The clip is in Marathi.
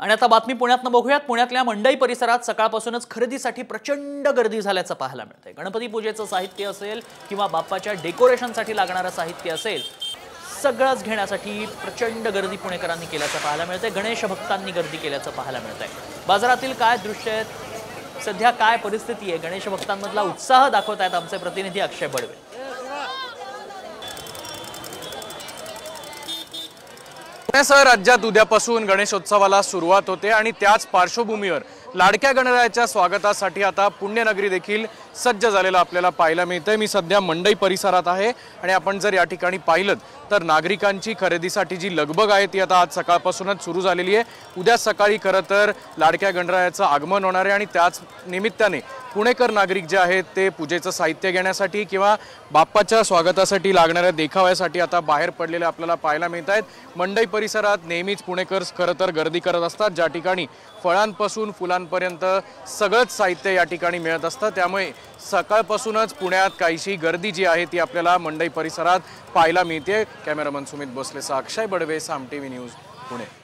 आणि आता बातमी पुण्यातनं बघूयात। पुण्यातल्या मंडई परिसरात सकाळपासूनच खरेदीसाठी प्रचंड गर्दी झाल्याचं पाहायला मिळतंय। गणपती पूजेचं साहित्य असेल किंवा बाप्पाच्या डेकोरेशनसाठी लागणारं साहित्य असेल, सगळंच घेण्यासाठी प्रचंड गर्दी पुणेकरांनी केल्याचं पाहायला मिळतंय। गणेश भक्तांनी गर्दी केल्याचं पाहायला मिळतंय। बाजारातील काय दृश्य आहेत, सध्या काय परिस्थिती आहे, गणेश भक्तांमधला उत्साह दाखवतायत आमचे प्रतिनिधी अक्षय बडवे। पुण्यासह राज्यात उद्यापासून गणेशोत्सवाला सुरुवात होते आणि त्याच पार्श्वभूमीवर लाडक्या गणरायाच्या स्वागतासाठी आता पुण्यनगरी देखील सज्ज झालेला आपल्याला पाहायला मिळतंय। मी सध्या मंडई परिसरात आहे आणि आपण जर या ठिकाणी पाहिलं तर नागरिकांची खरेदीसाठी जी लगबग आहे ती आता आज सकाळपासूनच सुरू झालेली आहे। उद्या सकाळी खरं तर लाडक्या गणरायाचं आगमन होणार आहे आणि त्याच निमित्ताने पुणेकर नागरिक जे आहेत ते पूजेचं साहित्य घेण्यासाठी किंवा बाप्पाच्या स्वागतासाठी लागणाऱ्या देखाव्यासाठी आता बाहेर पडलेले आपल्याला पाहायला मिळत आहेत। मंडई परिसरात नेहमीच पुणेकर खरं तर गर्दी करत असतात, ज्या ठिकाणी फळांपासून फुलांपर्यंत सगळंच साहित्य या ठिकाणी मिळत असतं। त्यामुळे सकाळपासूनच पुण्यात काहीशी गर्दी जी आहे ती आपल्याला मंडई परिसरात पाहायला मिळते। कॅमेरामन सुमित भोसलेसह अक्षय बडवे, साम टीव्ही न्यूज, पुणे।